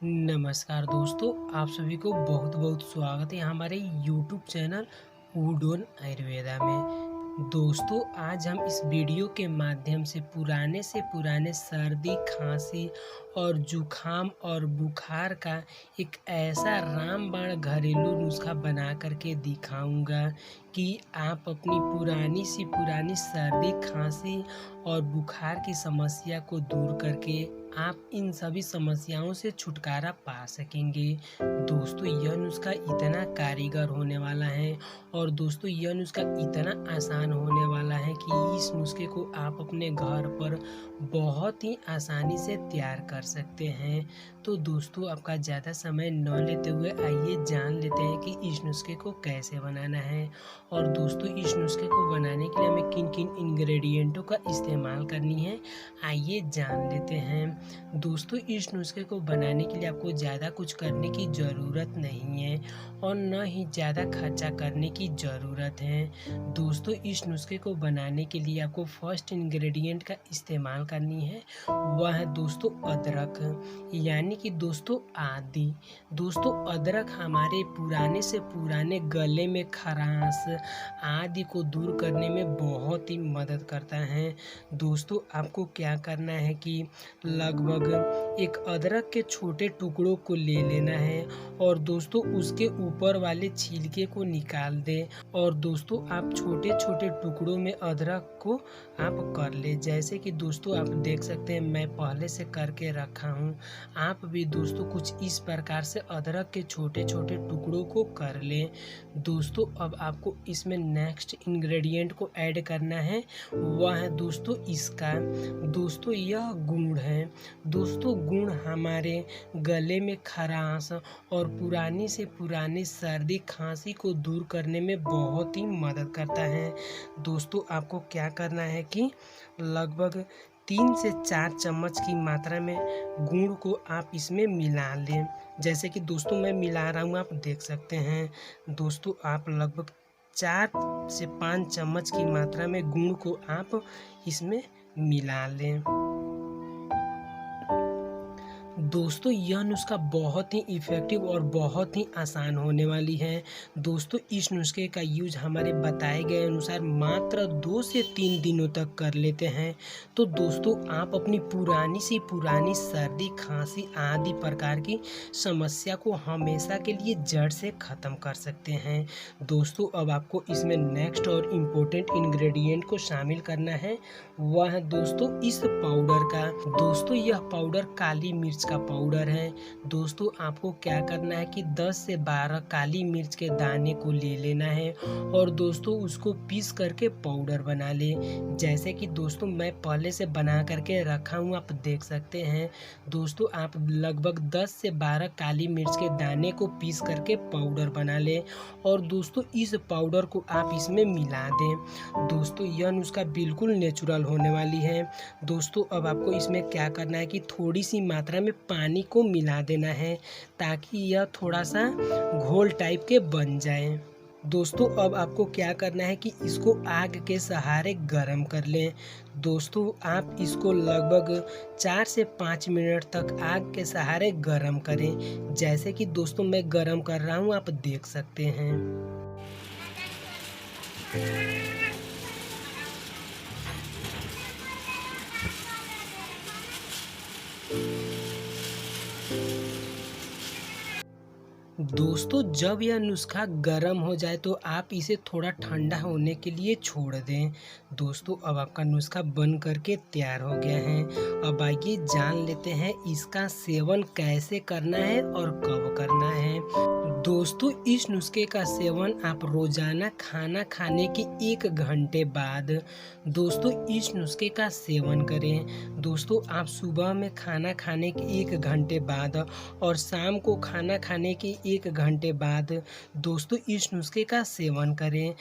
नमस्कार दोस्तों, आप सभी को बहुत बहुत स्वागत है हमारे YouTube channel food on Ayurveda में। दोस्तों, आज हम इस वीडियो के माध्यम से पुराने सर्दी, खांसी और जुखाम और बुखार का एक ऐसा रामबाण घरेलू नुस्खा बना करके दिखाऊंगा कि आप अपनी पुरानी सर्दी, खांसी और बुखार की समस्या को दूर करके आप इन सभी समस्याओं से छुटकारा पा सकेंगे। दोस्तों, यह नुस्खा इतना कारीगर होने वाला है और दोस्तों यह नुस्खा इतना आसान होने वाला है कि इस नुस्खे को आप अपने घर पर बहुत ही आसानी से तैयार कर सकते हैं। तो दोस्तों, आपका ज़्यादा समय न लेते हुए आइए जान लेते हैं कि इस नुस्खे को कैसे बनाना है। और दोस्तों, इस नुस्खे को बनाने के लिए हमें किन किन इंग्रेडिएंटों का इस्तेमाल करनी है, आइए जान लेते हैं। दोस्तों, इस नुस्खे को बनाने के लिए आपको ज़्यादा कुछ करने की ज़रूरत नहीं है और न ही ज़्यादा खर्चा करने की ज़रूरत है। दोस्तों, इस नुस्खे को बनाने के लिए आपको फर्स्ट इंग्रेडिएंट का इस्तेमाल करनी है, वह है दोस्तों अदरक, यानी कि दोस्तों आदि। दोस्तों, अदरक हमारे पुराने से पुराने गले में खराश आदि को दूर करने में बहुत ही मदद करता है। दोस्तों, आपको क्या करना है कि लगभग एक अदरक के छोटे टुकड़ों को ले लेना है और दोस्तों उसके ऊपर वाले छिलके को निकाल दें। और दोस्तों, आप छोटे छोटे टुकड़ों में अदरक को आप कर ले, जैसे कि दोस्तों आप देख सकते हैं मैं पहले से करके रखा हूँ। आप भी दोस्तों कुछ इस प्रकार से अदरक के छोटे छोटे टुकड़ों को कर लें। दोस्तों, अब आपको इसमें नेक्स्ट इंग्रेडिएंट को ऐड करना है, वह है दोस्तों इसका। दोस्तों, यह गुड़ है। दोस्तों, गुड़ हमारे गले में खराश और पुरानी से पुरानी सर्दी, खांसी को दूर करने में बहुत ही मदद करता है। दोस्तों, आपको क्या करना है कि लगभग 3 से 4 चम्मच की मात्रा में गुड़ को आप इसमें मिला लें, जैसे कि दोस्तों मैं मिला रहा हूँ, आप देख सकते हैं। दोस्तों, आप लगभग 4 से 5 चम्मच की मात्रा में गुड़ को आप इसमें मिला लें। दोस्तों, यह नुस्खा बहुत ही इफ़ेक्टिव और बहुत ही आसान होने वाली है। दोस्तों, इस नुस्खे का यूज हमारे बताए गए अनुसार मात्र 2 से 3 दिनों तक कर लेते हैं। तो दोस्तों, आप अपनी पुरानी सर्दी, खांसी आदि प्रकार की समस्या को हमेशा के लिए जड़ से ख़त्म कर सकते हैं। दोस्तों, अब आपको इसमें नेक्स्ट और इम्पोर्टेंट इंग्रेडिएंट को शामिल करना है, वह है दोस्तों इस पाउडर का। दोस्तों, यह पाउडर काली मिर्च का पाउडर है। दोस्तों, आपको क्या करना है कि 10 से 12 काली मिर्च के दाने को ले लेना है और दोस्तों उसको पीस करके पाउडर बना ले, जैसे कि दोस्तों मैं पहले से बना करके रखा हूँ, आप देख सकते हैं। दोस्तों, आप लगभग 10 से 12 काली मिर्च के दाने को पीस करके पाउडर बना ले और दोस्तों इस पाउडर को आप इसमें मिला दें। दोस्तों, यह नुस्खा बिल्कुल नेचुरल होने वाली है। दोस्तों, अब आपको इसमें क्या करना है कि थोड़ी सी मात्रा में पानी को मिला देना है, ताकि यह थोड़ा सा घोल टाइप के बन जाए। दोस्तों, अब आपको क्या करना है कि इसको आग के सहारे गरम कर लें। दोस्तों, आप इसको लगभग 4 से 5 मिनट तक आग के सहारे गरम करें, जैसे कि दोस्तों मैं गरम कर रहा हूँ, आप देख सकते हैं। दोस्तों, जब यह नुस्खा गर्म हो जाए तो आप इसे थोड़ा ठंडा होने के लिए छोड़ दें। दोस्तों, अब आपका नुस्खा बन करके तैयार हो गया है। अब आइए जान लेते हैं इसका सेवन कैसे करना है और कब करना है। दोस्तों, इस नुस्खे का सेवन आप रोजाना खाना खाने के 1 घंटे बाद दोस्तों इस नुस्खे का सेवन करें। दोस्तों, आप सुबह में खाना खाने के 1 घंटे बाद और शाम को खाना खाने के 1 घंटे बाद दोस्तों इस नुस्खे का सेवन करें।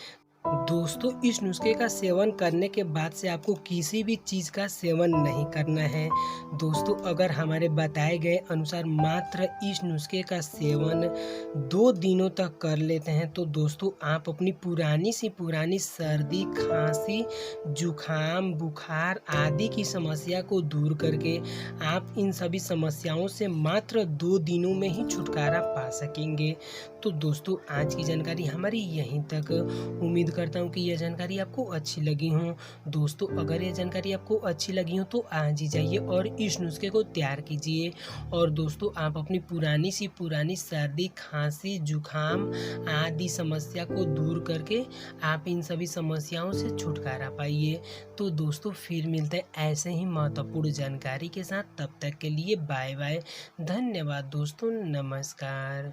दोस्तों इस नुस्खे का सेवन करने के बाद से आपको किसी भी चीज़ का सेवन नहीं करना है। दोस्तों अगर हमारे बताए गए अनुसार मात्र इस नुस्खे का सेवन 2 दिनों तक कर लेते हैं तो दोस्तों आप अपनी पुरानी सी पुरानी सर्दी, खांसी, जुखाम, बुखार आदि की समस्या को दूर करके आप इन सभी समस्याओं से मात्र 2 दिनों में ही छुटकारा पा सकेंगे। तो दोस्तों आज की जानकारी हमारी यहीं तक। उम्मीद करता हूँ कि यह जानकारी आपको अच्छी लगी हो। दोस्तों अगर यह जानकारी आपको अच्छी लगी हो तो आज ही जाइए और इस नुस्खे को तैयार कीजिए। और दोस्तों आप अपनी पुरानी सी पुरानी सर्दी, खांसी, जुखाम आदि समस्या को दूर करके आप इन सभी समस्याओं से छुटकारा पाइए। तो दोस्तों फिर मिलते हैं ऐसे ही महत्वपूर्ण जानकारी के साथ। तब तक के लिए बाय बाय। धन्यवाद दोस्तों, नमस्कार।